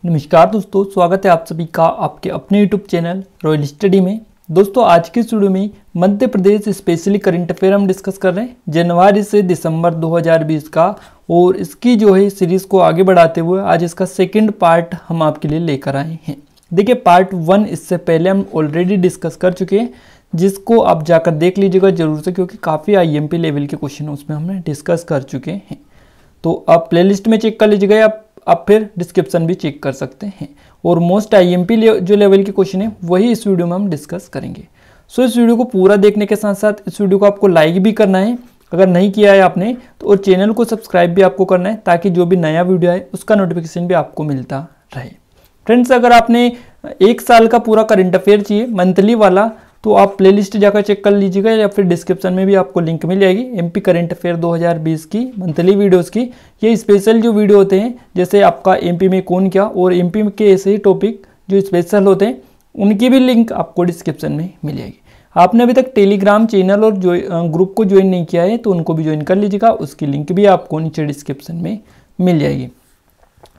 नमस्कार दोस्तों, स्वागत है आप सभी का आपके अपने यूट्यूब चैनल रॉयल स्टडी में। दोस्तों आज के वीडियो में Madhya Pradesh specially current affair हम डिस्कस कर रहे हैं जनवरी से दिसंबर 2020 का, और इसकी जो है सीरीज़ को आगे बढ़ाते हुए आज इसका सेकंड पार्ट हम आपके लिए लेकर आए हैं। देखिए पार्ट 1 इससे पहले हम ऑलरेडी डिस्कस कर चुके हैं, जिसको आप जाकर देख लीजिएगा जरूर से, क्योंकि काफ़ी IMP लेवल के क्वेश्चन उसमें हमने डिस्कस कर चुके हैं। तो आप प्लेलिस्ट में चेक कर लीजिएगा या आप फिर डिस्क्रिप्शन भी चेक कर सकते हैं। और मोस्ट IMP जो लेवल के क्वेश्चन है वही इस वीडियो में हम डिस्कस करेंगे। सो इस वीडियो को पूरा देखने के साथ साथ इस वीडियो को आपको लाइक भी करना है अगर नहीं किया है आपने तो, और चैनल को सब्सक्राइब भी आपको करना है ताकि जो भी नया वीडियो है उसका नोटिफिकेशन भी आपको मिलता रहे। फ्रेंड्स अगर आपने एक साल का पूरा करंट अफेयर चाहिए मंथली वाला तो आप प्लेलिस्ट जाकर चेक कर लीजिएगा या फिर डिस्क्रिप्शन में भी आपको लिंक मिल जाएगी। MP करंट अफेयर 2020 की मंथली वीडियोस की ये स्पेशल जो वीडियो होते हैं, जैसे आपका MP में कौन क्या और MP के ऐसे ही टॉपिक जो स्पेशल होते हैं उनकी भी लिंक आपको डिस्क्रिप्शन में मिल जाएगी। आपने अभी तक टेलीग्राम चैनल और ग्रुप को ज्वाइन नहीं किया है तो उनको भी ज्वाइन कर लीजिएगा, उसकी लिंक भी आपको नीचे डिस्क्रिप्शन में मिल जाएगी।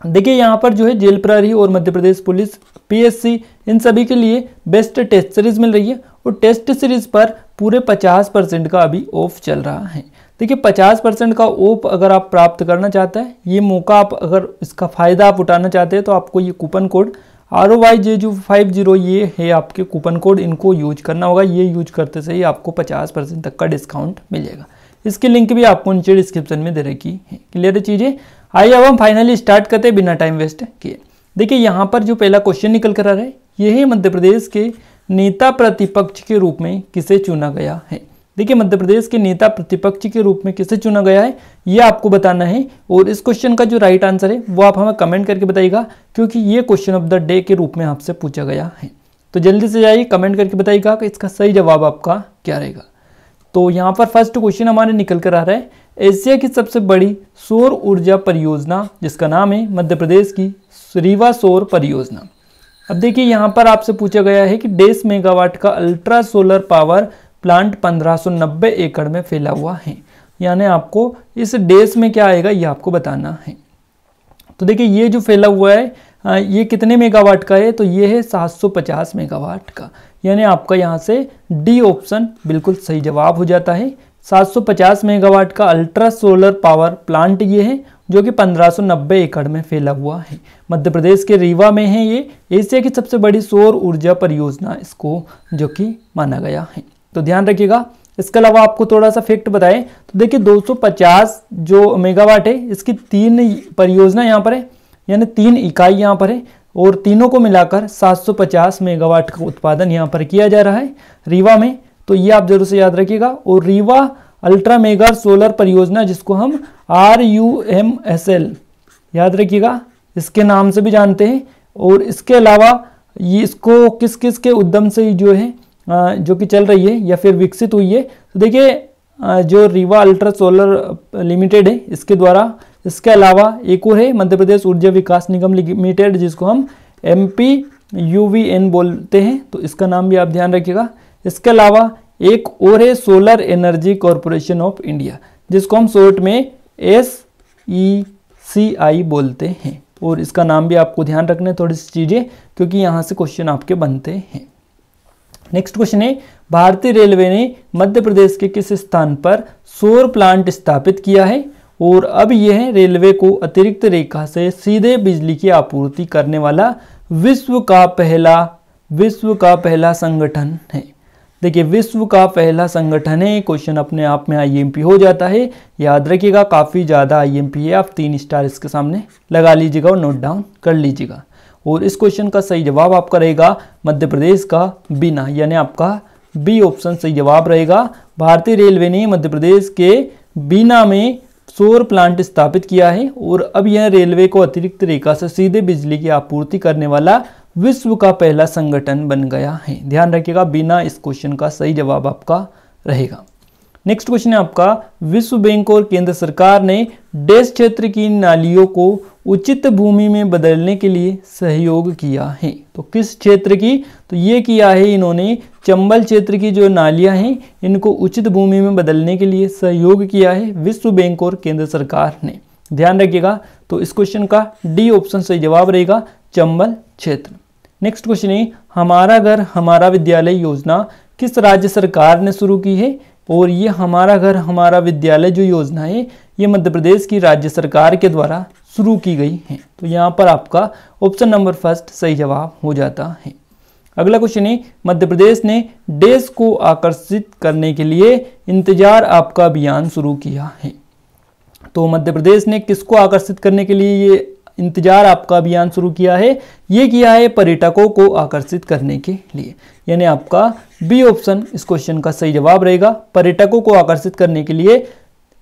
देखिए यहाँ पर जो है जेल प्रहरी और मध्य प्रदेश पुलिस PSC इन सभी के लिए बेस्ट टेस्ट सीरीज मिल रही है, और टेस्ट सीरीज पर पूरे 50% का अभी ऑफ चल रहा है। देखिए 50% का ऑफ अगर आप प्राप्त करना चाहते हैं, ये मौका आप अगर इसका फ़ायदा आप उठाना चाहते हैं तो आपको ये कूपन कोड ROYJ50 ये है आपके कूपन कोड, इनको यूज करना होगा। ये यूज करते से ही आपको 50% तक का डिस्काउंट मिल जाएगा। इसकी लिंक भी आपको नीचे डिस्क्रिप्शन में दे रखी है। क्लियर है चीज़ें। आइए अब हम फाइनली स्टार्ट करते हैं बिना टाइम वेस्ट किए। देखिए यहाँ पर जो पहला क्वेश्चन निकल कर आ रहा है ये है मध्य प्रदेश के नेता प्रतिपक्ष के रूप में किसे चुना गया है। देखिए मध्य प्रदेश के नेता प्रतिपक्ष के रूप में किसे चुना गया है ये आपको बताना है, और इस क्वेश्चन का जो राइट आंसर है वो आप हमें कमेंट करके बताइएगा, क्योंकि ये क्वेश्चन ऑफ द डे के रूप में आपसे पूछा गया है। तो जल्दी से जाइए कमेंट करके बताइएगा कि इसका सही जवाब आपका क्या रहेगा। तो यहाँ पर फर्स्ट क्वेश्चन हमारे निकल कर आ रहा है, एशिया की सबसे बड़ी सौर ऊर्जा परियोजना जिसका नाम है मध्य प्रदेश की रीवा सौर परियोजना। अब देखिए यहाँ पर आपसे पूछा गया है कि 1.5 मेगावाट का अल्ट्रा सोलर पावर प्लांट 1590 एकड़ में फैला हुआ है, यानी आपको इस 1.5 में क्या आएगा ये आपको बताना है। तो देखिए ये जो फैला हुआ है ये कितने मेगावाट का है, तो ये है 750 मेगावाट का, यानी आपका यहाँ से डी ऑप्शन बिल्कुल सही जवाब हो जाता है। 750 मेगावाट का अल्ट्रा सोलर पावर प्लांट ये है जो कि 1590 एकड़ में फैला हुआ है, मध्य प्रदेश के रीवा में है। ये एशिया की सबसे बड़ी सौर ऊर्जा परियोजना इसको जो कि माना गया है, तो ध्यान रखिएगा। इसके अलावा आपको थोड़ा सा फैक्ट बताएं तो देखिए 250 जो मेगावाट है इसकी 3 परियोजना यहाँ पर है, यानी 3 इकाई यहाँ पर है, और तीनों को मिलाकर 750 मेगावाट का उत्पादन यहाँ पर किया जा रहा है रीवा में। तो ये आप जरूर से याद रखिएगा। और रीवा अल्ट्रा मेगा सोलर परियोजना जिसको हम RUMSL याद रखिएगा इसके नाम से भी जानते हैं, और इसके अलावा ये इसको किस किस के उद्यम से जो है जो कि चल रही है या फिर विकसित हुई है। तो देखिए जो रीवा अल्ट्रा सोलर लिमिटेड है इसके द्वारा, इसके अलावा एक और है मध्य प्रदेश ऊर्जा विकास निगम लिमिटेड जिसको हम MPUVN बोलते हैं, तो इसका नाम भी आप ध्यान रखिएगा। इसके अलावा एक और है solar energy corporation of India जिसको हम शॉर्ट में SECI बोलते हैं, और इसका नाम भी आपको ध्यान रखना है थोड़ी सी चीज़ें, क्योंकि यहाँ से क्वेश्चन आपके बनते हैं। नेक्स्ट क्वेश्चन है, भारतीय रेलवे ने मध्य प्रदेश के किस स्थान पर सौर प्लांट स्थापित किया है, और अब यह रेलवे को अतिरिक्त रेखा से सीधे बिजली की आपूर्ति करने वाला विश्व का पहला संगठन है। देखिए विश्व का पहला संगठन है, क्वेश्चन अपने आप में IMP हो जाता है, याद रखिएगा काफ़ी ज़्यादा IMP है। आप 3 स्टार इसके सामने लगा लीजिएगा और नोट डाउन कर लीजिएगा। और इस क्वेश्चन का सही जवाब आपका रहेगा मध्य प्रदेश का बीना, यानी आपका B ऑप्शन सही जवाब रहेगा। भारतीय रेलवे ने मध्य प्रदेश के बीना में सौर प्लांट स्थापित किया है, और अब यह रेलवे को अतिरिक्त रेखा से सीधे बिजली की आपूर्ति करने वाला विश्व का पहला संगठन बन गया है। ध्यान रखिएगा बिना इस क्वेश्चन का सही जवाब आपका रहेगा। नेक्स्ट क्वेश्चन है आपका, विश्व बैंक और केंद्र सरकार ने डैश क्षेत्र की नालियों को उचित भूमि में बदलने के लिए सहयोग किया है। तो किस क्षेत्र की, तो ये किया है इन्होंने चंबल क्षेत्र की जो नालियां हैं इनको उचित भूमि में बदलने के लिए सहयोग किया है विश्व बैंक और केंद्र सरकार ने। ध्यान रखिएगा। तो इस क्वेश्चन का डी ऑप्शन सही जवाब रहेगा। चंबल क्षेत्र। नेक्स्ट क्वेश्चन है हमारा घर हमारा विद्यालय योजना किस राज्य सरकार ने शुरू की है, और ये हमारा घर हमारा विद्यालय जो योजना है ये मध्य प्रदेश की राज्य सरकार के द्वारा शुरू की गई है। तो यहाँ पर आपका ऑप्शन नंबर फर्स्ट सही जवाब हो जाता है। अगला क्वेश्चन है मध्य प्रदेश ने देश को आकर्षित करने के लिए इंतजार आपका अभियान शुरू किया है। तो मध्य प्रदेश ने किसको आकर्षित करने के लिए ये इंतजार आपका अभियान शुरू किया है, ये किया है पर्यटकों को आकर्षित करने के लिए, यानी आपका बी ऑप्शन इस क्वेश्चन का सही जवाब रहेगा। पर्यटकों को आकर्षित करने के लिए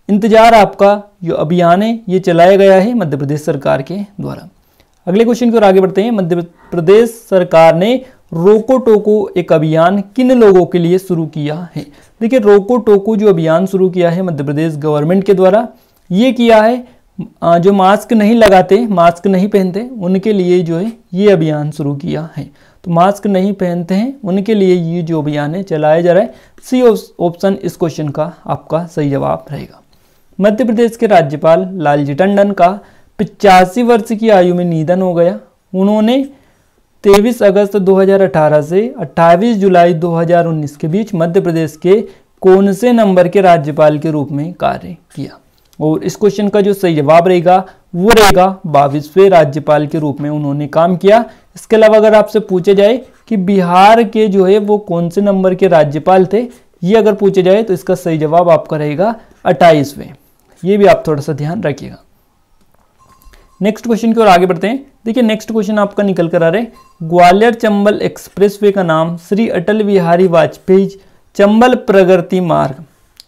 इंतजार आपका जो अभियान है ये चलाया गया है मध्य प्रदेश सरकार के द्वारा। अगले क्वेश्चन की ओर आगे बढ़ते हैं। मध्य प्रदेश सरकार ने रोको टोको एक अभियान किन लोगों के लिए शुरू किया है। देखिए रोको टोको जो अभियान शुरू किया है मध्य प्रदेश गवर्नमेंट के द्वारा, ये किया है जो मास्क नहीं लगाते, मास्क नहीं पहनते उनके लिए जो है ये अभियान शुरू किया है। तो मास्क नहीं पहनते हैं उनके लिए ये जो अभियान है चलाया जा रहा है। सी ऑप्शन इस क्वेश्चन का आपका सही जवाब रहेगा। मध्य प्रदेश के राज्यपाल लालजी टंडन का 85 वर्ष की आयु में निधन हो गया। उन्होंने 23 अगस्त 2018 से 28 जुलाई 2019 के बीच मध्य प्रदेश के कौन से नंबर के राज्यपाल के रूप में कार्य किया, और इस क्वेश्चन का जो सही जवाब रहेगा वो रहेगा 22वें राज्यपाल के रूप में उन्होंने काम किया। इसके अलावा अगर आपसे पूछे जाए कि बिहार के जो है वो कौन से नंबर के राज्यपाल थे, ये अगर पूछे जाए तो इसका सही जवाब आपका रहेगा 28वें। ये भी आप थोड़ा सा ध्यान रखिएगा। नेक्स्ट क्वेश्चन की ओर आगे बढ़ते हैं। देखिए नेक्स्ट क्वेश्चन आपका निकल कर आ रहे ग्वालियर चंबल एक्सप्रेसवे का नाम श्री अटल बिहारी वाजपेयी चंबल प्रगति मार्ग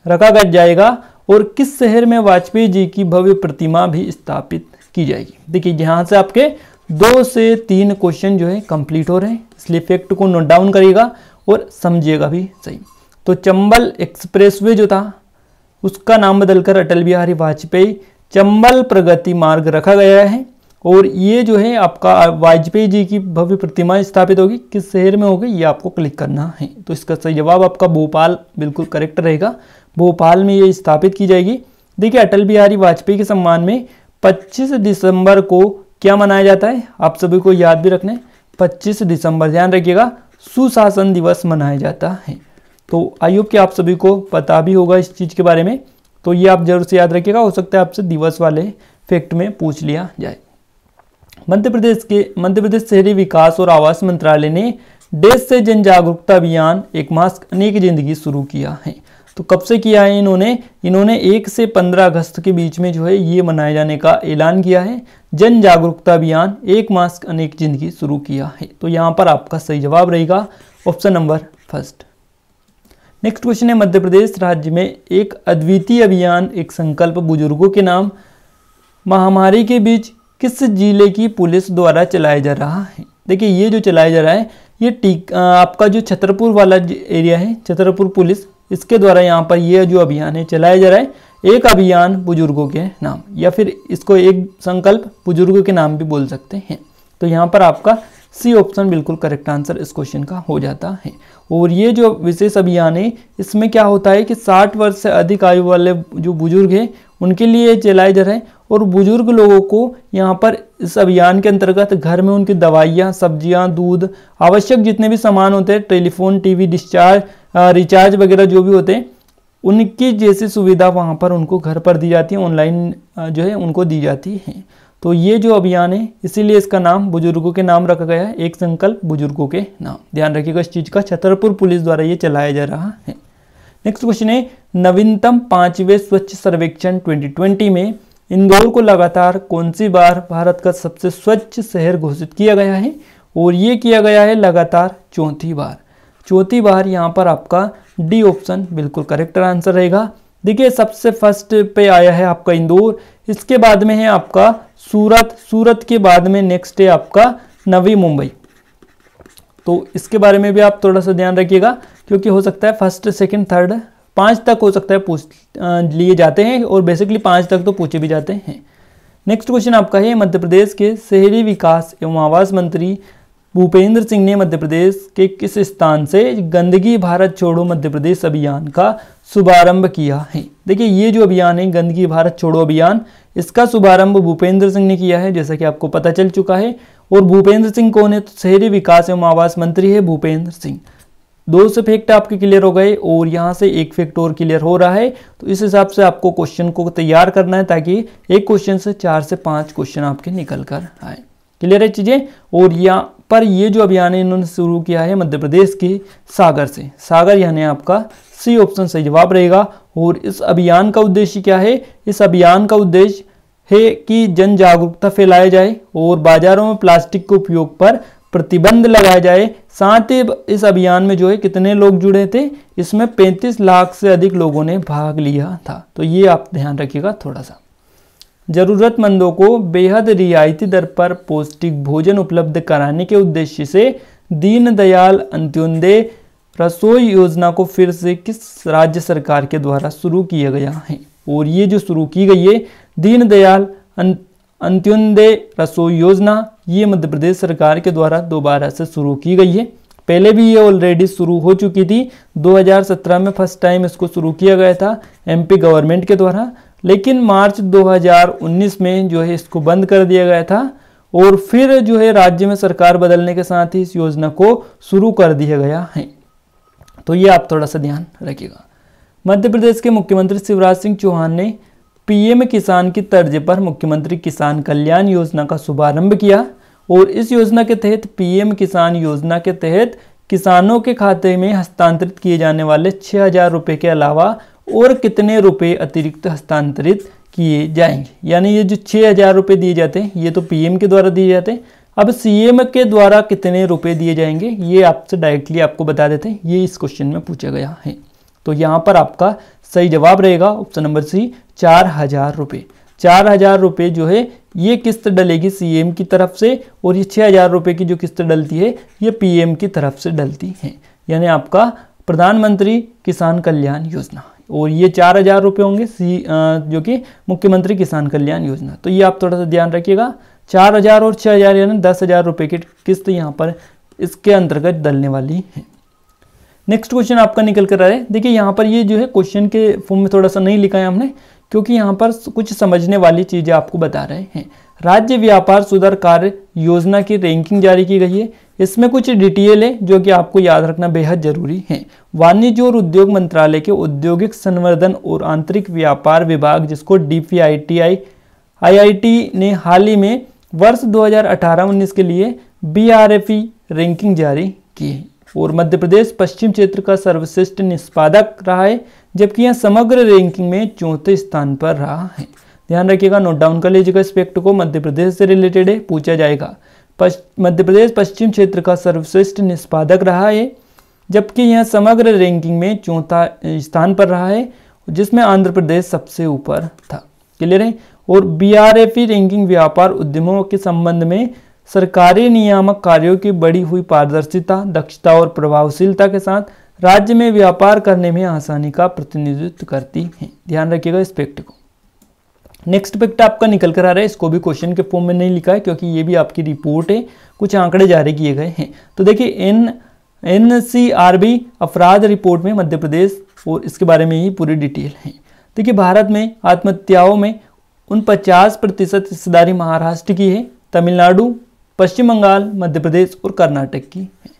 रखा जाएगा, और किस शहर में वाजपेयी जी की भव्य प्रतिमा भी स्थापित की जाएगी। देखिए यहाँ से आपके 2 से 3 क्वेश्चन जो है कंप्लीट हो रहे हैं, इसलिए फैक्ट को नोट डाउन करिएगा और समझिएगा भी सही। तो चंबल एक्सप्रेसवे जो था उसका नाम बदलकर अटल बिहारी वाजपेयी चंबल प्रगति मार्ग रखा गया है, और ये जो है आपका वाजपेयी जी की भव्य प्रतिमा स्थापित होगी, किस शहर में होगी ये आपको क्लिक करना है। तो इसका सही जवाब आपका भोपाल बिल्कुल करेक्ट रहेगा, भोपाल में ये स्थापित की जाएगी। देखिए अटल बिहारी वाजपेयी के सम्मान में 25 दिसंबर को क्या मनाया जाता है, आप सभी को याद भी रखना है। 25 दिसंबर ध्यान रखिएगा सुशासन दिवस मनाया जाता है। तो आई होप कि आप सभी को पता भी होगा इस चीज़ के बारे में, तो ये आप जरूर से याद रखिएगा, हो सकता है आपसे दिवस वाले फैक्ट में पूछ लिया जाए। मध्य प्रदेश शहरी विकास और आवास मंत्रालय ने देश से जन जागरूकता अभियान एक मास्क अनेक जिंदगी शुरू किया है। तो कब से किया है इन्होंने 1 से 15 अगस्त के बीच में जो है ये मनाए जाने का ऐलान किया है। जन जागरूकता अभियान एक मास्क अनेक जिंदगी शुरू किया है। तो यहाँ पर आपका सही जवाब रहेगा option number first. Next question है मध्य प्रदेश राज्य में एक अद्वितीय अभियान एक संकल्प बुजुर्गों के नाम महामारी के बीच किस जिले की पुलिस द्वारा चलाया जा रहा है। देखिए ये जो चलाया जा रहा है ये आपका जो छतरपुर वाला एरिया है, छतरपुर पुलिस, इसके द्वारा यहाँ पर ये जो अभियान है चलाया जा रहा है। एक अभियान बुजुर्गों के नाम, या फिर इसको एक संकल्प बुजुर्गों के नाम भी बोल सकते हैं। तो यहाँ पर आपका सी ऑप्शन बिल्कुल करेक्ट आंसर इस क्वेश्चन का हो जाता है। और ये जो विशेष अभियान है इसमें क्या होता है कि 60 वर्ष से अधिक आयु वाले जो बुजुर्ग हैं उनके लिए चलाए जा रहे हैं, और बुजुर्ग लोगों को यहाँ पर इस अभियान के अंतर्गत घर में उनकी दवाइयाँ, सब्जियाँ, दूध, आवश्यक जितने भी सामान होते हैं, टेलीफोन, टीवी, डिस्चार्ज, रिचार्ज वगैरह जो भी होते हैं, उनकी जैसी सुविधा वहाँ पर उनको घर पर दी जाती है, ऑनलाइन जो है उनको दी जाती है। तो ये जो अभियान है इसीलिए इसका नाम बुजुर्गों के नाम रखा गया है, एक संकल्प बुजुर्गों के नाम। ध्यान रखिएगा इस चीज़ का, छतरपुर पुलिस द्वारा ये चलाया जा रहा है। नेक्स्ट क्वेश्चन है नवीनतम 5वें स्वच्छ सर्वेक्षण 2020 में इंदौर को लगातार कौन सी बार भारत का सबसे स्वच्छ शहर घोषित किया गया है, और ये किया गया है लगातार चौथी बार। यहाँ पर आपका डी ऑप्शन बिल्कुल करेक्ट आंसर रहेगा। देखिए सबसे फर्स्ट पे आया है आपका इंदौर, इसके बाद में है आपका सूरत के बाद में नेक्स्ट है आपका नवी मुंबई। तो इसके बारे में भी आप थोड़ा सा ध्यान रखिएगा, क्योंकि हो सकता है फर्स्ट, सेकंड, थर्ड, 5 तक हो सकता है पूछ लिए जाते हैं, और बेसिकली 5 तक तो पूछे भी जाते हैं। नेक्स्ट क्वेश्चन आपका है मध्य प्रदेश के शहरी विकास एवं आवास मंत्री भूपेंद्र सिंह ने मध्य प्रदेश के किस स्थान से गंदगी भारत छोड़ो मध्य प्रदेश अभियान का शुभारंभ किया है। देखिए ये जो अभियान है गंदगी भारत छोड़ो अभियान, इसका शुभारंभ भूपेंद्र सिंह ने किया है, जैसा कि आपको पता चल चुका है। और भूपेंद्र सिंह कौन है? तो शहरी विकास एवं आवास मंत्री है भूपेंद्र सिंह। 2 से फैक्ट आपके क्लियर हो गए और यहाँ से एक फैक्ट और क्लियर हो रहा है। तो इस हिसाब से आपको क्वेश्चन को तैयार करना है ताकि एक क्वेश्चन से 4 से 5 क्वेश्चन आपके निकल कर आए। क्लियर है चीजें। और यहाँ पर ये जो अभियान है इन्होंने शुरू किया है मध्य प्रदेश के सागर से। सागर यानी आपका सी ऑप्शन सही जवाब रहेगा। और इस अभियान का उद्देश्य क्या है? इस अभियान का उद्देश्य है कि जन जागरूकता फैलाया जाए और बाजारों में प्लास्टिक के उपयोग पर प्रतिबंध लगाया जाए। साथ ही इस अभियान में जो है कितने लोग जुड़े थे? इसमें 35 लाख से अधिक लोगों ने भाग लिया था। तो ये आप ध्यान रखिएगा थोड़ा सा। जरूरतमंदों को बेहद रियायती दर पर पौष्टिक भोजन उपलब्ध कराने के उद्देश्य से दीनदयाल अंत्योदय रसोई योजना को फिर से किस राज्य सरकार के द्वारा शुरू किया गया है? और ये जो शुरू की गई है दीनदयाल अंत्योदय रसोई योजना, ये मध्य प्रदेश सरकार के द्वारा दोबारा से शुरू की गई है। पहले भी ये ऑलरेडी शुरू हो चुकी थी। 2017 में फर्स्ट टाइम इसको शुरू किया गया था एमपी गवर्नमेंट के द्वारा, लेकिन मार्च 2019 में जो है इसको बंद कर दिया गया था। और फिर जो है राज्य में सरकार बदलने के साथ ही इस योजना को शुरू कर दिया गया है। तो ये आप थोड़ा सा ध्यान रखिएगा। मध्य प्रदेश के मुख्यमंत्री शिवराज सिंह चौहान ने पीएम किसान की तर्ज पर मुख्यमंत्री किसान कल्याण योजना का शुभारंभ किया। और इस योजना के तहत पीएम किसान योजना के तहत किसानों के खाते में हस्तांतरित किए जाने वाले 6,000 रुपये के अलावा और कितने रुपए अतिरिक्त हस्तांतरित किए जाएंगे? यानी ये जो 6,000 रुपये दिए जाते हैं ये तो पीएम के द्वारा दिए जाते हैं। अब सीएम के द्वारा कितने रुपए दिए जाएंगे ये आपसे डायरेक्टली आपको बता देते हैं। ये इस क्वेश्चन में पूछा गया है। तो यहाँ पर आपका सही जवाब रहेगा ऑप्शन नंबर सी 4,000 रुपये। 4,000 रुपये जो है ये किस्त डलेगी सीएम की तरफ से और ये 6,000 रुपये की जो किस्त डलती है ये पीएम की तरफ से डलती है, यानी आपका प्रधानमंत्री किसान कल्याण योजना। और ये 4,000 रुपये होंगे जो कि मुख्यमंत्री किसान कल्याण योजना। तो ये आप थोड़ा सा ध्यान रखिएगा। 4,000 और 6,000 यानी 10,000 रुपये की किस्त यहाँ पर इसके अंतर्गत डलने वाली है। नेक्स्ट क्वेश्चन आपका निकल कर आ रहा है। देखिए यहाँ पर ये जो है क्वेश्चन के फॉर्म में थोड़ा सा नहीं लिखा है हमने, क्योंकि यहाँ पर कुछ समझने वाली चीज़ें आपको बता रहे हैं। राज्य व्यापार सुधार कार्य योजना की रैंकिंग जारी की गई है। इसमें कुछ डिटेल है जो कि आपको याद रखना बेहद जरूरी है। वाणिज्य और उद्योग मंत्रालय के औद्योगिक संवर्धन और आंतरिक व्यापार विभाग, जिसको DPIIT IIT ने हाल ही में वर्ष 2018-19 के लिए BRFE रैंकिंग जारी की है। और मध्य प्रदेश पश्चिम क्षेत्र का सर्वश्रेष्ठ निष्पादक रहा है, जबकि यह समग्र रैंकिंग में 4थे स्थान पर रहा है। ध्यान रखिएगा, नोट डाउन कर लीजिएगा इस फैक्ट को, मध्य प्रदेश से रिलेटेड है, पूछा जाएगा। मध्य प्रदेश पश्चिम क्षेत्र का सर्वश्रेष्ठ निष्पादक रहा है, जबकि यह समग्र रैंकिंग में 4था स्थान पर रहा है, जिसमें आंध्र प्रदेश सबसे ऊपर था। क्लियर है। और BRFE रैंकिंग व्यापार उद्यमों के संबंध में सरकारी नियामक कार्यों की बढ़ी हुई पारदर्शिता, दक्षता और प्रभावशीलता के साथ राज्य में व्यापार करने में आसानी का प्रतिनिधित्व करती है। ध्यान रखिएगा इस फैक्ट को। नेक्स्ट फैक्ट आपका निकल कर आ रहा है, इसको भी क्वेश्चन के फॉर्म में नहीं लिखा है क्योंकि ये भी आपकी रिपोर्ट है, कुछ आंकड़े जारी किए गए हैं। तो देखिए NCRB अपराध रिपोर्ट में मध्य प्रदेश और इसके बारे में ही पूरी डिटेल है। देखिए भारत में आत्महत्याओं में 49% हिस्सेदारी महाराष्ट्र की है, तमिलनाडु, पश्चिम बंगाल, मध्य प्रदेश और कर्नाटक की है।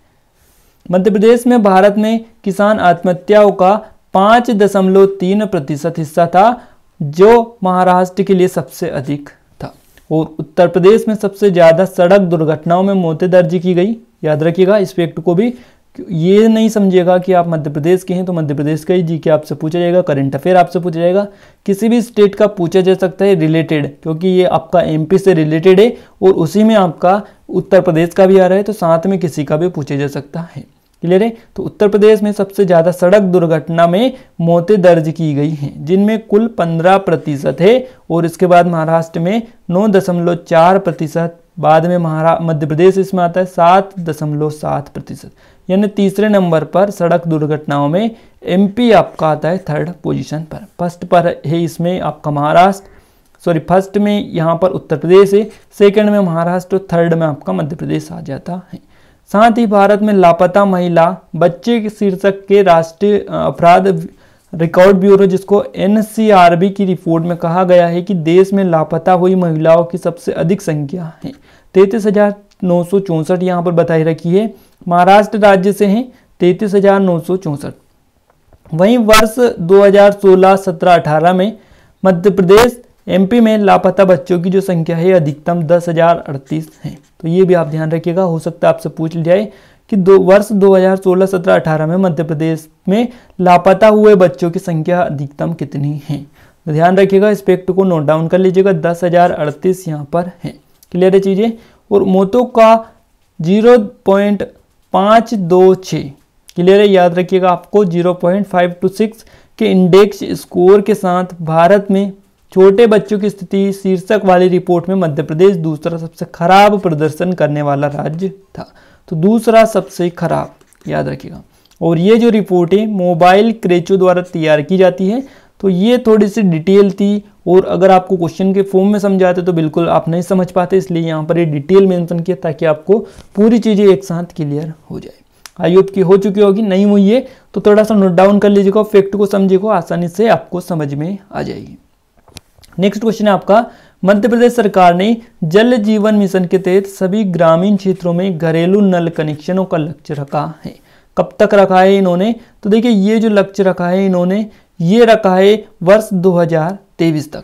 मध्य प्रदेश में भारत में किसान आत्महत्याओं का 5.3% हिस्सा था, जो महाराष्ट्र के लिए सबसे अधिक था। और उत्तर प्रदेश में सबसे ज़्यादा सड़क दुर्घटनाओं में मौतें दर्ज की गई। याद रखिएगा इस फैक्ट को भी, ये नहीं समझिएगा कि आप मध्य प्रदेश के हैं तो मध्य प्रदेश का ही जीके आपसे पूछा जाएगा, करंट अफेयर आपसे पूछा जाएगा, किसी भी स्टेट का पूछा जा सकता है रिलेटेड, क्योंकि ये आपका MP से रिलेटेड है और उसी में आपका उत्तर प्रदेश का भी आ रहा है, तो साथ में किसी का भी पूछा जा सकता है। क्लियर है। तो उत्तर प्रदेश में सबसे ज़्यादा सड़क दुर्घटना में मौतें दर्ज की गई हैं, जिनमें कुल 15% है। और इसके बाद महाराष्ट्र में 9.4%, बाद में मध्य प्रदेश इसमें आता है 7.7%, यानी तीसरे नंबर पर सड़क दुर्घटनाओं में MP आपका आता है 3rd पोजीशन पर। फर्स्ट पर है इसमें आपका महाराष्ट्र, फर्स्ट में यहाँ पर उत्तर प्रदेश है, सेकंड में महाराष्ट्र, 3rd में आपका मध्य प्रदेश आ जाता है। साथ ही भारत में लापता महिला बच्चे के शीर्षक के राष्ट्रीय अपराध रिकॉर्ड ब्यूरो जिसको NCRB की रिपोर्ट में कहा गया है कि देश में लापता हुई महिलाओं की सबसे अधिक संख्या है 33,964 यहाँ पर बताई रखी है। महाराष्ट्र राज्य से हैं 33,964। वहीं वर्ष 2016, 17, 18 में मध्य प्रदेश MP में लापता बच्चों की जो संख्या है अधिकतम 10,038 है। तो ये भी आप ध्यान रखिएगा, हो सकता है आपसे पूछ लिया जाए कि वर्ष 2016, 17, 18 में मध्य प्रदेश में लापता हुए बच्चों की संख्या अधिकतम कितनी है। तो ध्यान रखिएगा, इस फैक्ट को नोट डाउन कर लीजिएगा, 10,038 यहाँ पर है। क्लियर है चीज़ें। और मौतों का 0.526 क्लियर है, याद रखिएगा आपको 0.526 के इंडेक्स स्कोर के साथ भारत में छोटे बच्चों की स्थिति शीर्षक वाली रिपोर्ट में मध्य प्रदेश दूसरा सबसे खराब प्रदर्शन करने वाला राज्य था। तो दूसरा सबसे खराब, याद रखिएगा। और ये जो रिपोर्ट है मोबाइल क्रेचो द्वारा तैयार की जाती है। तो ये थोड़ी सी डिटेल थी, और अगर आपको क्वेश्चन के फॉर्म में समझाते तो बिल्कुल आप नहीं समझ पाते, इसलिए यहाँ पर ये डिटेल मेंशन किया ताकि आपको पूरी चीज़ें एक साथ क्लियर हो जाए। आई होप की हो चुकी होगी, नहीं हुई है तो थोड़ा सा नोट डाउन कर लीजिएगा, फैक्ट को समझिएगा, आसानी से आपको समझ में आ जाएगी। नेक्स्ट क्वेश्चन है आपका, मध्य प्रदेश सरकार ने जल जीवन मिशन के तहत सभी ग्रामीण क्षेत्रों में घरेलू नल कनेक्शनों का लक्ष्य रखा है। कब तक रखा है इन्होंने? तो देखिए ये जो लक्ष्य रखा है इन्होंने, ये रखा है वर्ष 2023 तक।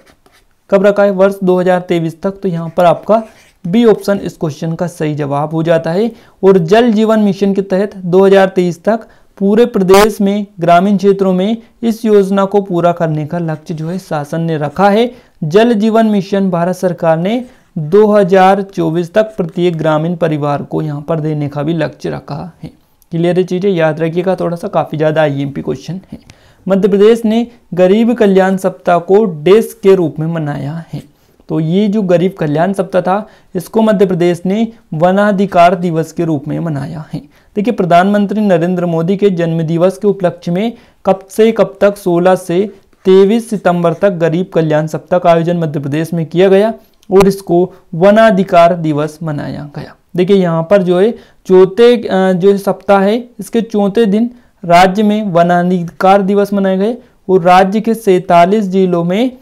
कब रखा है? वर्ष 2023 तक। तो यहाँ पर आपका बी ऑप्शन इस क्वेश्चन का सही जवाब हो जाता है। और जल जीवन मिशन के तहत 2023 तक पूरे प्रदेश में ग्रामीण क्षेत्रों में इस योजना को पूरा करने का लक्ष्य जो है शासन ने रखा है। जल जीवन मिशन भारत सरकार ने 2024 तक प्रत्येक ग्रामीण परिवार को यहाँ पर देने का भी लक्ष्य रखा है। क्लियर है चीज़ें, याद रखिएगा, थोड़ा सा काफ़ी ज़्यादा IMP क्वेश्चन है। मध्य प्रदेश ने गरीब कल्याण सप्ताह को डेस के रूप में मनाया है। तो ये जो गरीब कल्याण सप्ताह था इसको मध्य प्रदेश ने वनाधिकार दिवस के रूप में मनाया है। देखिए प्रधानमंत्री नरेंद्र मोदी के जन्मदिवस के उपलक्ष्य में कब से कब तक 16 से 23 सितंबर तक गरीब कल्याण सप्ताह का आयोजन मध्य प्रदेश में किया गया और इसको वनाधिकार दिवस मनाया गया। देखिए यहाँ पर जो है चौथे जो सप्ताह है इसके चौथे दिन राज्य में वनाधिकार दिवस मनाए गए और राज्य के 47 जिलों में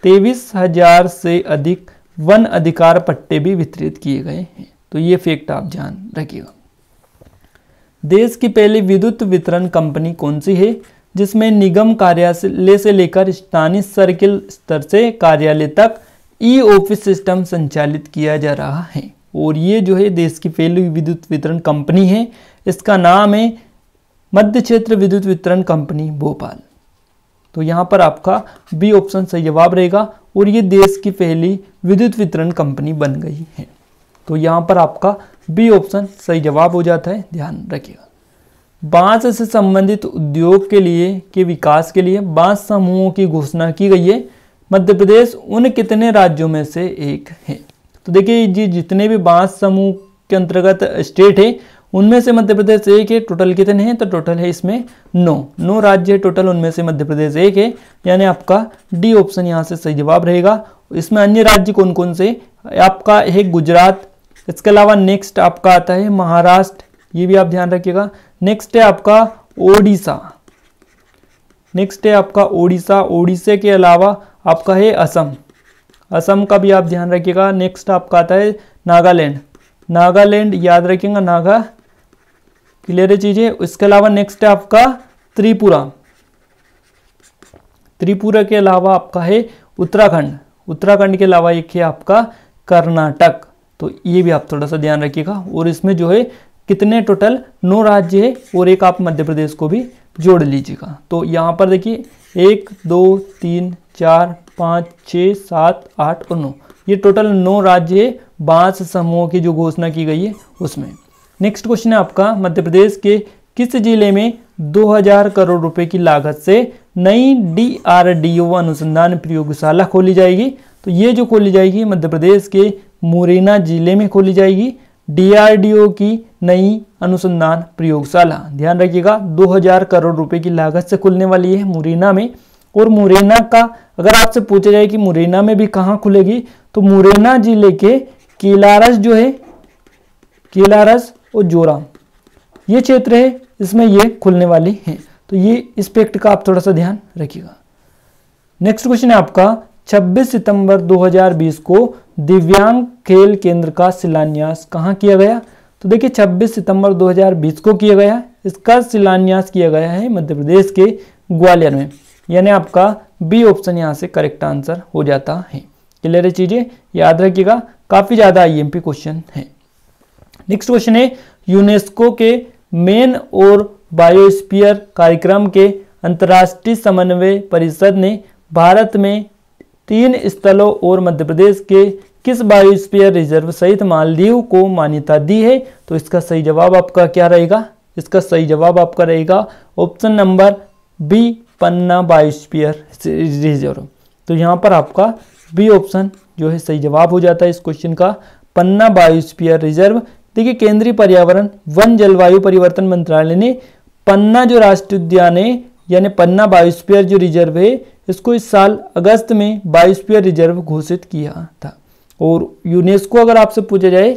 23,000 से अधिक वन अधिकार पट्टे भी वितरित किए गए हैं। तो ये फैक्ट आप ध्यान रखिएगा। देश की पहली विद्युत वितरण कंपनी कौन सी है जिसमें निगम कार्यालय से लेकर स्थानीय सर्किल स्तर से कार्यालय तक ई-ऑफिस सिस्टम संचालित किया जा रहा है। और ये जो है देश की पहली विद्युत वितरण कंपनी है, इसका नाम है मध्य क्षेत्र विद्युत वितरण कंपनी भोपाल। तो यहाँ पर आपका बी ऑप्शन सही जवाब रहेगा और ये देश की पहली विद्युत वितरण कंपनी बन गई है। तो यहाँ पर आपका बी ऑप्शन सही जवाब हो जाता है, ध्यान रखिएगा। बांस से संबंधित उद्योग के विकास के लिए बांस समूहों की घोषणा की गई है। मध्य प्रदेश उन कितने राज्यों में से एक है? तो देखिए जी जितने भी बांस समूह के अंतर्गत स्टेट है उनमें से मध्य प्रदेश एक है। टोटल कितने हैं? तो टोटल है इसमें 9 राज्य है टोटल, उनमें से मध्य प्रदेश एक है, यानी आपका डी ऑप्शन यहाँ से सही जवाब रहेगा। इसमें अन्य राज्य कौन कौन से? आपका है गुजरात, इसके अलावा नेक्स्ट आपका आता है महाराष्ट्र, ये भी आप ध्यान रखिएगा। नेक्स्ट है आपका ओडिशा, ओडिशा के अलावा आपका है असम का भी आप ध्यान रखिएगा। नेक्स्ट आपका आता है नागालैंड, याद रखिएगा नागा, क्लियर है चीजें। इसके अलावा नेक्स्ट है आपका त्रिपुरा के अलावा आपका है उत्तराखंड के अलावा एक है आपका कर्नाटक। तो ये भी आप थोड़ा सा ध्यान रखिएगा। और इसमें जो है कितने टोटल 9 राज्य है और एक आप मध्य प्रदेश को भी जोड़ लीजिएगा। तो यहाँ पर देखिए 1 2 3 4 5 6 7 8 और 9, ये टोटल 9 राज्य है बांस समूहों की जो घोषणा की गई है उसमें। नेक्स्ट क्वेश्चन है आपका, मध्य प्रदेश के किस जिले में 2000 करोड़ रुपए की लागत से नई DRDO अनुसंधान प्रयोगशाला खोली जाएगी? तो ये जो खोली जाएगी मध्य प्रदेश के मुरैना जिले में खोली जाएगी DRDO की नई अनुसंधान प्रयोगशाला। ध्यान रखिएगा 2000 करोड़ रुपए की लागत से खुलने वाली है मुरैना में। और मुरैना का अगर आपसे पूछा जाए कि मुरैना में भी कहाँ खुलेगी, तो मुरैना जिले के केलारस जो है, केलारस और जोराम, ये क्षेत्र है, इसमें ये खुलने वाली हैं। तो ये इस फैक्ट का आप थोड़ा सा ध्यान रखिएगा। नेक्स्ट क्वेश्चन है आपका 26 सितंबर 2020 को दिव्यांग खेल केंद्र का शिलान्यास कहाँ किया गया? तो देखिए 26 सितंबर 2020 को किया गया, इसका शिलान्यास किया गया है मध्य प्रदेश के ग्वालियर में, यानी आपका बी ऑप्शन यहाँ से करेक्ट आंसर हो जाता है। क्लियर है चीजें, याद रखिएगा, काफी ज्यादा आईएमपी क्वेश्चन है। नेक्स्ट क्वेश्चन है यूनेस्को के मेन और बायोस्फीयर कार्यक्रम के अंतर्राष्ट्रीय समन्वय परिषद ने भारत में 3 स्थलों और मध्य प्रदेश के किस बायोस्फीयर रिजर्व सहित मालदीव को मान्यता दी है? तो इसका सही जवाब आपका क्या रहेगा? इसका सही जवाब आपका रहेगा ऑप्शन नंबर बी, पन्ना बायोस्फीयर रिजर्व। तो यहाँ पर आपका बी ऑप्शन जो है सही जवाब हो जाता है इस क्वेश्चन का, पन्ना बायोस्फीयर रिजर्व। देखिए केंद्रीय पर्यावरण वन जलवायु परिवर्तन मंत्रालय ने पन्ना जो राष्ट्रीय उद्यान है यानी पन्ना बायोस्फीयर जो रिजर्व है, इसको इस साल अगस्त में बायोस्फीयर रिजर्व घोषित किया था। और यूनेस्को, अगर आपसे पूछा जाए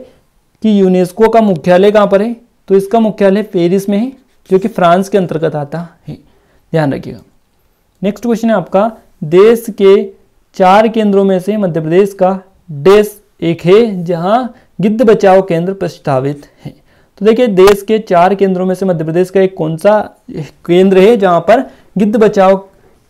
कि यूनेस्को का मुख्यालय कहाँ पर है, तो इसका मुख्यालय पेरिस में है, जो कि फ्रांस के अंतर्गत आता है, ध्यान रखिएगा। नेक्स्ट क्वेश्चन है आपका देश के 4 केंद्रों में से मध्य प्रदेश का देश एक है जहां गिद्ध बचाओ केंद्र प्रस्तावित है। तो देखिए देश के 4 केंद्रों में से मध्य प्रदेश का एक कौन सा केंद्र है जहां पर गिद्ध बचाओ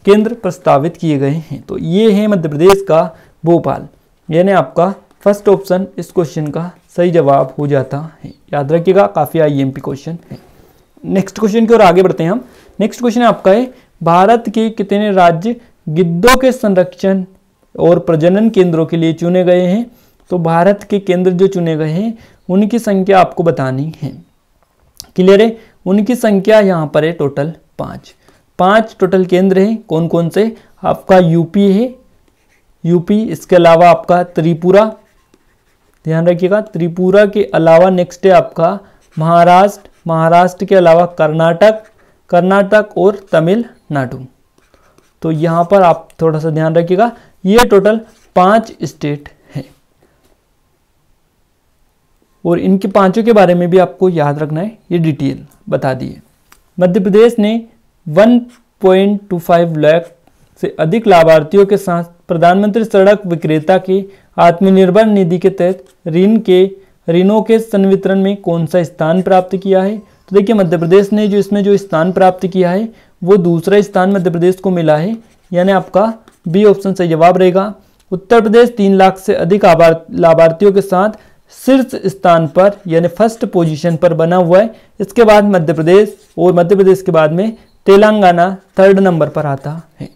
केंद्र प्रस्तावित किए गए हैं? तो ये है मध्य प्रदेश का भोपाल, यानी आपका फर्स्ट ऑप्शन इस क्वेश्चन का सही जवाब हो जाता है। याद रखिएगा, काफी आईएमपी क्वेश्चन है। नेक्स्ट क्वेश्चन की ओर आगे बढ़ते हैं हम। नेक्स्ट क्वेश्चन आपका है भारत के कितने राज्य गिद्धों के संरक्षण और प्रजनन केंद्रों के लिए चुने गए हैं? तो भारत के केंद्र जो चुने गए हैं उनकी संख्या आपको बतानी है। क्लियर है, उनकी संख्या यहाँ पर है टोटल 5 टोटल केंद्र हैं। कौन कौन से? आपका यूपी है, यूपी, इसके अलावा आपका त्रिपुरा, ध्यान रखिएगा, त्रिपुरा के अलावा नेक्स्ट है आपका महाराष्ट्र, महाराष्ट्र के अलावा कर्नाटक और तमिलनाडु। तो यहाँ पर आप थोड़ा सा ध्यान रखिएगा, ये टोटल 5 स्टेट हैं और इनके पांचों के बारे में भी आपको याद रखना है, ये डिटेल बता दिए। मध्य प्रदेश ने 1.25 लाख से अधिक लाभार्थियों के साथ प्रधानमंत्री सड़क विक्रेता के आत्मनिर्भर निधि के तहत ऋणों के संवितरण में कौन सा स्थान प्राप्त किया है? तो देखिए मध्य प्रदेश ने जो इसमें जो स्थान प्राप्त किया है वो दूसरा स्थान मध्य प्रदेश को मिला है, यानी आपका बी ऑप्शन सही जवाब रहेगा। उत्तर प्रदेश 3 लाख से अधिक लाभार्थियों के साथ शीर्ष स्थान पर यानी फर्स्ट पोजीशन पर बना हुआ है। इसके बाद मध्य प्रदेश और मध्य प्रदेश के बाद में तेलंगाना 3rd नंबर पर आता है।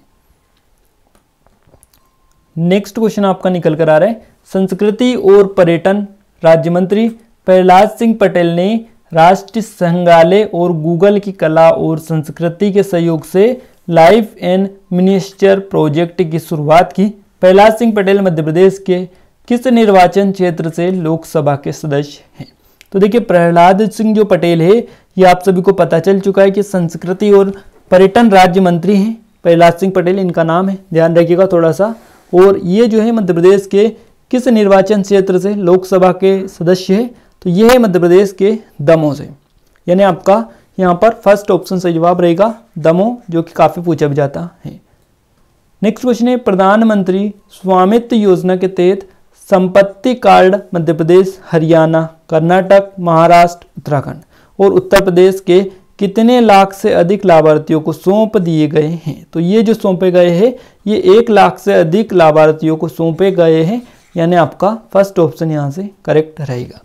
नेक्स्ट क्वेश्चन आपका निकल कर आ रहा है संस्कृति और पर्यटन राज्य मंत्री प्रहलाद सिंह पटेल ने राष्ट्रीय संग्रहालय और गूगल की कला और संस्कृति के सहयोग से लाइफ एंड मिनिएचर प्रोजेक्ट की शुरुआत की। प्रहलाद सिंह पटेल मध्य प्रदेश के किस निर्वाचन क्षेत्र से लोकसभा के सदस्य हैं? तो देखिए प्रहलाद सिंह जो पटेल है ये आप सभी को पता चल चुका है कि संस्कृति और पर्यटन राज्य मंत्री हैं प्रहलाद सिंह पटेल, इनका नाम है, ध्यान रखिएगा थोड़ा सा। और ये जो है मध्य प्रदेश के किस निर्वाचन क्षेत्र से लोकसभा के सदस्य है? तो ये है मध्य प्रदेश के दमोह से, यानी आपका यहाँ पर फर्स्ट ऑप्शन सही जवाब रहेगा दमोह, जो कि काफी पूछा भी जाता है। नेक्स्ट क्वेश्चन है प्रधानमंत्री स्वामित्व योजना के तहत संपत्ति कार्ड मध्य प्रदेश, हरियाणा, कर्नाटक, महाराष्ट्र, उत्तराखंड और उत्तर प्रदेश के कितने लाख से अधिक लाभार्थियों को सौंप दिए गए हैं? तो ये जो सौंपे गए हैं ये 1 लाख से अधिक लाभार्थियों को सौंपे गए हैं, यानी आपका फर्स्ट ऑप्शन यहाँ से करेक्ट रहेगा।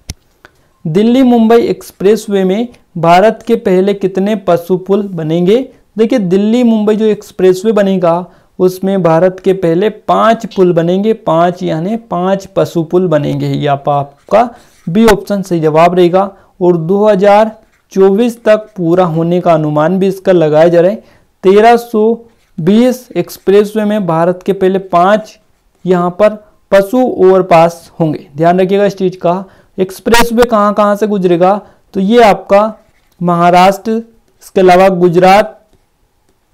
दिल्ली मुंबई एक्सप्रेसवे में भारत के पहले कितने पशु पुल बनेंगे? देखिए दिल्ली मुंबई जो एक्सप्रेसवे बनेगा उसमें भारत के पहले 5 पुल बनेंगे, 5 यानी 5 पशु पुल बनेंगे, ये आपका बी ऑप्शन सही जवाब रहेगा। और 2024 तक पूरा होने का अनुमान भी इसका लगाया जा रहा है। 1320 एक्सप्रेसवे में भारत के पहले 5 यहाँ पर पशु ओवरपास होंगे, ध्यान रखिएगा इस चीज का। एक्सप्रेसवे कहाँ से गुजरेगा? तो ये आपका महाराष्ट्र, इसके अलावा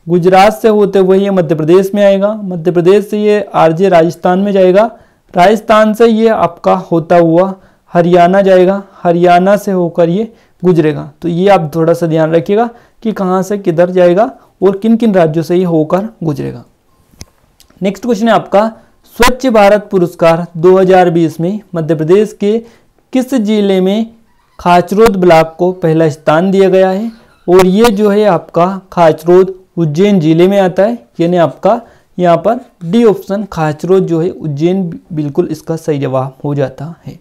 गुजरात से होते हुए ये मध्य प्रदेश में आएगा, मध्य प्रदेश से ये आरजे राजस्थान में जाएगा, राजस्थान से ये आपका होता हुआ हरियाणा जाएगा, हरियाणा से होकर ये गुजरेगा। तो ये आप थोड़ा सा ध्यान रखिएगा कि कहाँ से किधर जाएगा और किन किन राज्यों से ये होकर गुजरेगा। नेक्स्ट क्वेश्चन है आपका, स्वच्छ भारत पुरस्कार 2020 में मध्य प्रदेश के किस जिले में खाचरोद ब्लॉक को पहला स्थान दिया गया है? और ये जो है आपका खाचरोद उज्जैन जिले में आता है, यानी आपका यहाँ पर डी ऑप्शन खाचरोद जो है उज्जैन बिल्कुल इसका सही जवाब हो जाता है।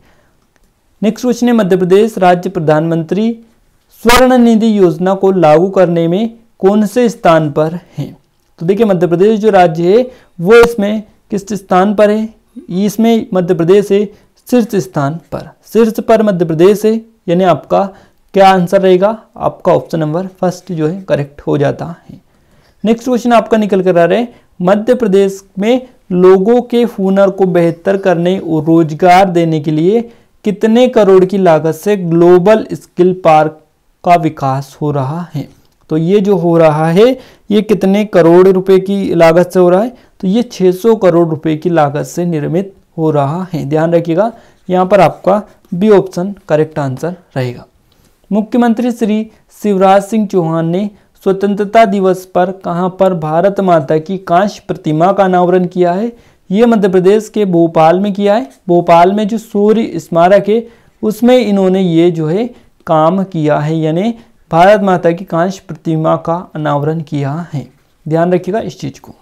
नेक्स्ट क्वेश्चन है, मध्य प्रदेश राज्य प्रधानमंत्री स्वर्ण निधि योजना को लागू करने में कौन से स्थान पर है? तो देखिए मध्य प्रदेश जो राज्य है वो इसमें किस स्थान पर है? इसमें मध्य प्रदेश है शीर्ष स्थान पर, शीर्ष पर मध्य प्रदेश है, यानी आपका क्या आंसर रहेगा? आपका ऑप्शन नंबर फर्स्ट जो है करेक्ट हो जाता है। नेक्स्ट क्वेश्चन आपका निकल कर आ रहा है, मध्य प्रदेश में लोगों के हुनर को बेहतर करने और रोजगार देने के लिए कितने करोड़ की लागत से ग्लोबल स्किल पार्क का विकास हो रहा है? तो ये जो हो रहा है ये कितने करोड़ रुपए की लागत से हो रहा है? तो ये 600 करोड़ रुपए की लागत से निर्मित हो रहा है। ध्यान रखिएगा, यहाँ पर आपका बी ऑप्शन करेक्ट आंसर रहेगा। मुख्यमंत्री श्री शिवराज सिंह चौहान ने स्वतंत्रता दिवस पर कहां पर भारत माता की कांस्य प्रतिमा का अनावरण किया है? ये मध्य प्रदेश के भोपाल में किया है। भोपाल में जो सूर्य स्मारक है उसमें इन्होंने ये जो है काम किया है, यानी भारत माता की कांस्य प्रतिमा का अनावरण किया है। ध्यान रखिएगा इस चीज को।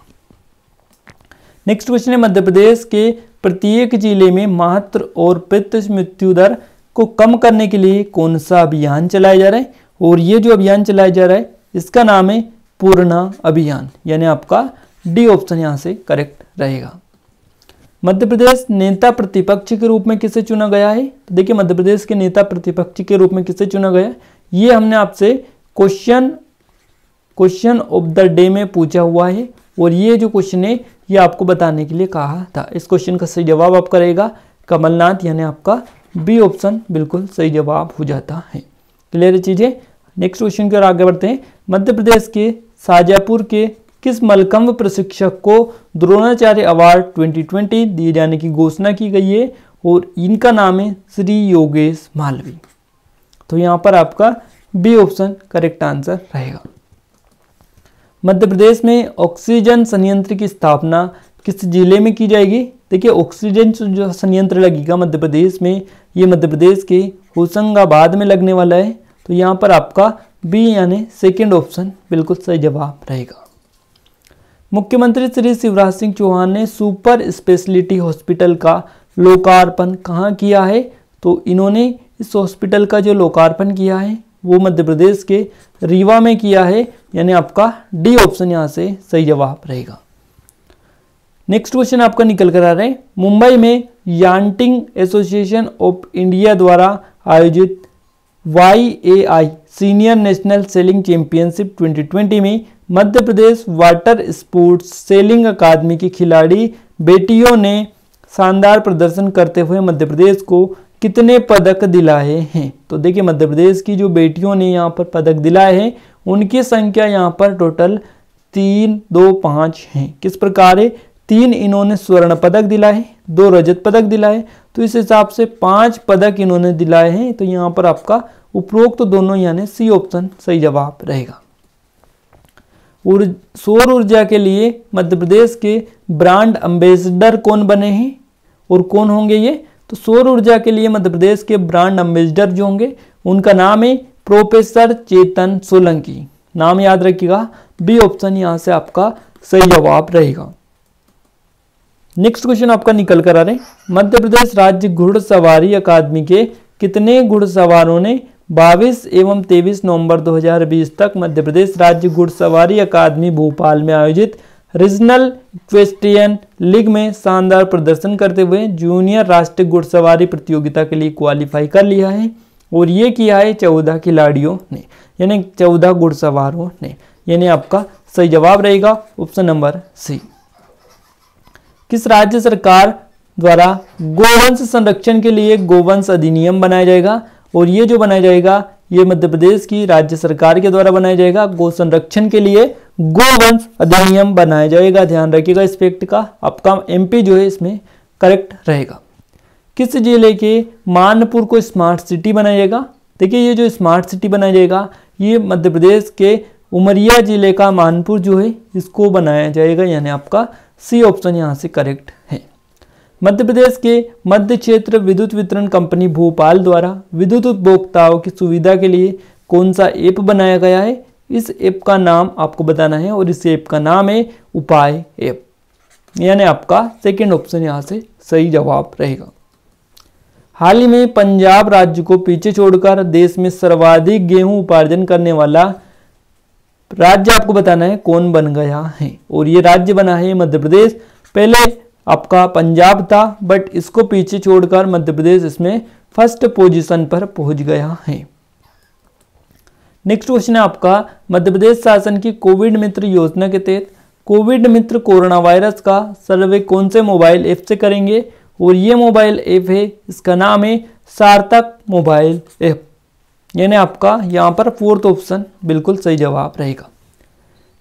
नेक्स्ट क्वेश्चन है, मध्य प्रदेश के प्रत्येक जिले में मातृ और पितृ मृत्यु दर को कम करने के लिए कौन सा अभियान चलाया जा रहा है? और ये जो अभियान चलाया जा रहा है इसका नाम है पूर्णा अभियान, यानी आपका डी ऑप्शन यहाँ से करेक्ट रहेगा। मध्य प्रदेश नेता प्रतिपक्ष के रूप में किसे चुना गया है? तो देखिए मध्य प्रदेश के नेता प्रतिपक्ष के रूप में किसे चुना गया? ये हमने आपसे क्वेश्चन ऑफ द डे में पूछा हुआ है, और ये जो क्वेश्चन है ये आपको बताने के लिए कहा था। इस क्वेश्चन का सही जवाब आपका रहेगा कमलनाथ, यानी आपका बी ऑप्शन बिल्कुल सही जवाब हो जाता है। क्लियर चीजें। नेक्स्ट क्वेश्चन की ओर आगे बढ़ते हैं। मध्य प्रदेश के शाजापुर के किस मलखंभ प्रशिक्षक को द्रोणाचार्य अवार्ड 2020 दिए जाने की घोषणा की गई है? और इनका नाम है श्री योगेश मालवी। तो यहाँ पर आपका बी ऑप्शन करेक्ट आंसर रहेगा। मध्य प्रदेश में ऑक्सीजन संयंत्र की स्थापना किस जिले में की जाएगी? देखिए ऑक्सीजन जो संयंत्र लगेगा मध्य प्रदेश में, ये मध्य प्रदेश के होशंगाबाद में लगने वाला है। तो यहाँ पर आपका बी यानी सेकेंड ऑप्शन बिल्कुल सही जवाब रहेगा। मुख्यमंत्री श्री शिवराज सिंह चौहान ने सुपर स्पेशलिटी हॉस्पिटल का लोकार्पण कहाँ किया है? तो इन्होंने इस हॉस्पिटल का जो लोकार्पण किया है वो मध्य प्रदेश के रीवा में किया है, यानी आपका डी ऑप्शन यहाँ से सही जवाब रहेगा। नेक्स्ट क्वेश्चन आपका निकल कर आ रहा है, मुंबई में यांटिंग एसोसिएशन ऑफ इंडिया द्वारा आयोजित YAI senior national selling championship 2020 में Madhya Pradesh water sports selling अकादमी की खिलाड़ी बेटियों ने शानदार प्रदर्शन करते हुए मध्य प्रदेश को कितने पदक दिलाए हैं? तो देखिए मध्य प्रदेश की जो बेटियों ने यहाँ पर पदक दिलाए हैं उनकी संख्या यहाँ पर टोटल 3, 2, 5 हैं। किस प्रकार है? 3 इन्होंने स्वर्ण पदक दिलाए, 2 रजत पदक दिलाए, तो इस हिसाब से 5 पदक इन्होंने दिलाए हैं। तो यहाँ पर आपका उपरोक्त तो दोनों यानी सी ऑप्शन सही जवाब रहेगा। सौर ऊर्जा के लिए मध्य प्रदेश के ब्रांड एम्बेसडर कौन बने हैं और कौन होंगे ये? तो सौर ऊर्जा के लिए मध्य प्रदेश के ब्रांड एम्बेसडर जो होंगे उनका नाम है प्रोफेसर चेतन सोलंकी। नाम याद रखिएगा, बी ऑप्शन यहाँ से आपका सही जवाब रहेगा। नेक्स्ट क्वेश्चन आपका निकल कर आ रहे हैं, मध्य प्रदेश राज्य घुड़सवारी अकादमी के कितने घुड़सवारों ने 22 एवं 23 नवंबर 2020 तक मध्य प्रदेश राज्य घुड़सवारी अकादमी भोपाल में आयोजित रीजनल इक्वेस्ट्रियन लीग में शानदार प्रदर्शन करते हुए जूनियर राष्ट्रीय घुड़सवारी प्रतियोगिता के लिए क्वालिफाई कर लिया है? और ये किया है 14 खिलाड़ियों ने, यानी 14 घुड़सवारों ने, यानी आपका सही जवाब रहेगा ऑप्शन नंबर सी। किस राज्य सरकार द्वारा गोवंश संरक्षण के लिए गोवंश अधिनियम बनाया जाएगा? और ये जो बनाया जाएगा ये मध्य प्रदेश की राज्य सरकार के द्वारा बनाया जाएगा। गौ संरक्षण के लिए गोवंश अधिनियम बनाया जाएगा। ध्यान रखिएगा इस फैक्ट का, आपका एमपी जो है इसमें करेक्ट रहेगा। किस जिले के मानपुर को स्मार्ट सिटी बनाया जाएगा? देखिए ये जो स्मार्ट सिटी बनाया जाएगा ये मध्य प्रदेश के उमरिया जिले का मानपुर जो है इसको बनाया जाएगा, यानी आपका सी ऑप्शन यहाँ से करेक्ट है। मध्य प्रदेश के मध्य क्षेत्र विद्युत वितरण कंपनी भोपाल द्वारा विद्युत उपभोक्ताओं की सुविधा के लिए कौन सा ऐप बनाया गया है? इस ऐप का नाम आपको बताना है और इस ऐप का नाम है उपाय ऐप, यानी आपका सेकंड ऑप्शन यहाँ से सही जवाब रहेगा। हाल ही में पंजाब राज्य को पीछे छोड़कर देश में सर्वाधिक गेहूं उपार्जन करने वाला राज्य आपको बताना है कौन बन गया है, और ये राज्य बना है मध्य प्रदेश। पहले आपका पंजाब था बट इसको पीछे छोड़कर मध्य प्रदेश इसमें फर्स्ट पोजीशन पर पहुंच गया है। नेक्स्ट क्वेश्चन है आपका, मध्य प्रदेश शासन की कोविड मित्र योजना के तहत कोविड मित्र कोरोना वायरस का सर्वे कौन से मोबाइल ऐप से करेंगे? और ये मोबाइल ऐप है, इसका नाम है सार्थक मोबाइल ऐप, यानी आपका यहाँ पर फोर्थ ऑप्शन बिल्कुल सही जवाब रहेगा।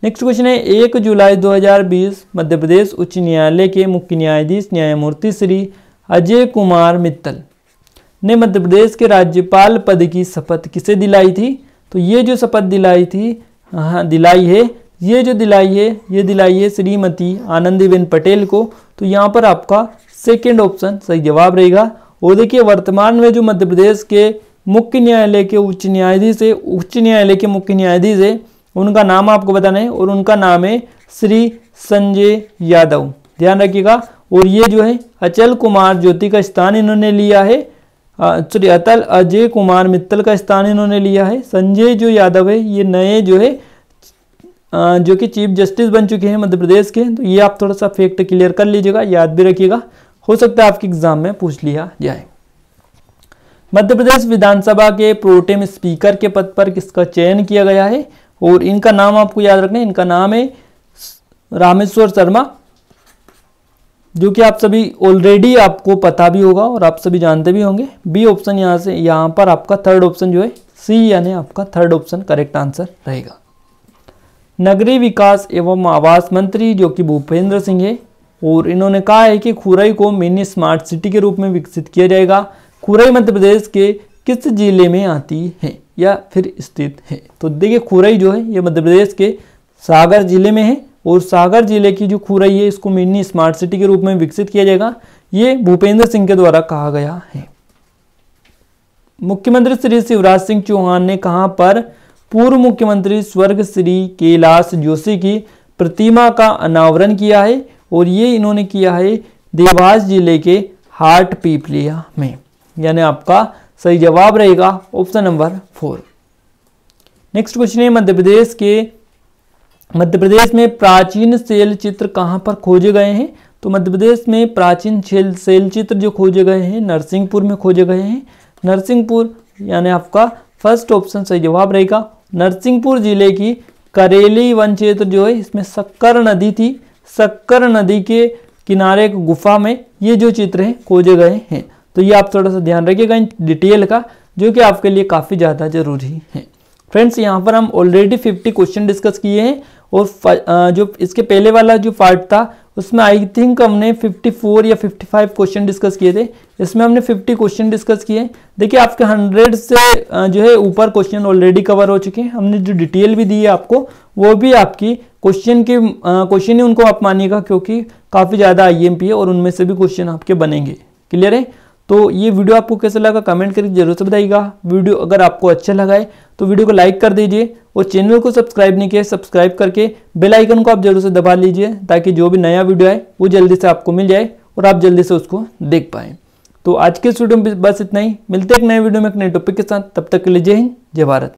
नेक्स्ट क्वेश्चन है, 1 जुलाई 2020 मध्य प्रदेश उच्च न्यायालय के मुख्य न्यायाधीश न्यायमूर्ति श्री अजय कुमार मित्तल ने मध्य प्रदेश के राज्यपाल पद की शपथ किसे दिलाई थी? तो ये जो शपथ दिलाई थी ये दिलाई है श्रीमती आनंदीबेन पटेल को। तो यहाँ पर आपका सेकेंड ऑप्शन सही जवाब रहेगा। और देखिए वर्तमान में जो मध्य प्रदेश के मुख्य न्यायालय के उच्च न्यायालय के मुख्य न्यायाधीश है उनका नाम आपको बताना है, और उनका नाम है श्री संजय यादव, ध्यान रखिएगा। और ये जो है अचल कुमार ज्योति का स्थान इन्होंने लिया है, अतल अजय कुमार मित्तल का स्थान इन्होंने लिया है। संजय जो यादव है ये नए जो है जो कि चीफ जस्टिस बन चुके हैं मध्य प्रदेश के। तो ये आप थोड़ा सा फैक्ट क्लियर कर लीजिएगा, याद भी रखिएगा, हो सकता है आपके एग्जाम में पूछ लिया जाए। मध्य प्रदेश विधानसभा के प्रोटेम स्पीकर के पद पर किसका चयन किया गया है? और इनका नाम आपको याद रखना है, इनका नाम है रामेश्वर शर्मा, जो कि आप सभी ऑलरेडी आपको पता भी होगा और आप सभी जानते भी होंगे। बी ऑप्शन यहाँ पर आपका थर्ड ऑप्शन जो है सी, यानी आपका थर्ड ऑप्शन करेक्ट आंसर रहेगा। नगरीय विकास एवं आवास मंत्री जो कि भूपेंद्र सिंह है, और इन्होंने कहा है कि खुरई को मिनी स्मार्ट सिटी के रूप में विकसित किया जाएगा। खुरई मध्य प्रदेश के किस जिले में आती है या फिर स्थित है? तो देखिए खुरई जो है ये मध्य प्रदेश के सागर जिले में है, और सागर जिले की जो खुरई है इसको मिनी स्मार्ट सिटी के रूप में विकसित किया जाएगा, ये भूपेंद्र सिंह के द्वारा कहा गया है। मुख्यमंत्री श्री शिवराज सिंह चौहान ने कहां पर पूर्व मुख्यमंत्री स्वर्ग श्री कैलाश जोशी की प्रतिमा का अनावरण किया है? और ये इन्होंने किया है देवास जिले के हाट पीपलिया में, यानी आपका सही जवाब रहेगा ऑप्शन नंबर 4। नेक्स्ट क्वेश्चन है, मध्य प्रदेश में प्राचीन शैल चित्र कहां पर खोजे गए हैं? तो मध्य प्रदेश में प्राचीन शैल चित्र जो खोजे गए हैं नरसिंहपुर में खोजे गए हैं। नरसिंहपुर यानी आपका फर्स्ट ऑप्शन सही जवाब रहेगा। नरसिंहपुर जिले की करेली वन क्षेत्र जो है इसमें शक्कर नदी थी, शक्कर नदी के किनारे एक गुफा में ये जो चित्र हैं खोजे गए हैं। तो ये आप थोड़ा सा ध्यान रखिएगा इन डिटेल का, जो कि आपके लिए काफ़ी ज़्यादा जरूरी है। फ्रेंड्स यहाँ पर हम ऑलरेडी 50 क्वेश्चन डिस्कस किए हैं, और जो इसके पहले वाला जो पार्ट था उसमें आई थिंक हमने 54 या 55 क्वेश्चन डिस्कस किए थे, इसमें हमने 50 क्वेश्चन डिस्कस किए। देखिए आपके 100 से जो है ऊपर क्वेश्चन ऑलरेडी कवर हो चुके हैं। हमने जो डिटेल भी दी है आपको वो भी आपकी क्वेश्चन ही उनको आप मानिएगा, क्योंकि काफ़ी ज़्यादा IMP है और उनमें से भी क्वेश्चन आपके बनेंगे। क्लियर है? तो ये वीडियो आपको कैसा लगा कमेंट करके जरूर से बताइएगा। वीडियो अगर आपको अच्छा लगा है तो वीडियो को लाइक कर दीजिए, और चैनल को सब्सक्राइब नहीं किया सब्सक्राइब करके बेल आइकन को आप जरूर से दबा लीजिए, ताकि जो भी नया वीडियो आए वो जल्दी से आपको मिल जाए और आप जल्दी से उसको देख पाएँ। तो आज के इस वीडियो में बस इतना ही, मिलते हैं एक नए वीडियो में एक नए टॉपिक के साथ। तब तक के लिए जय हिंद, जय भारत।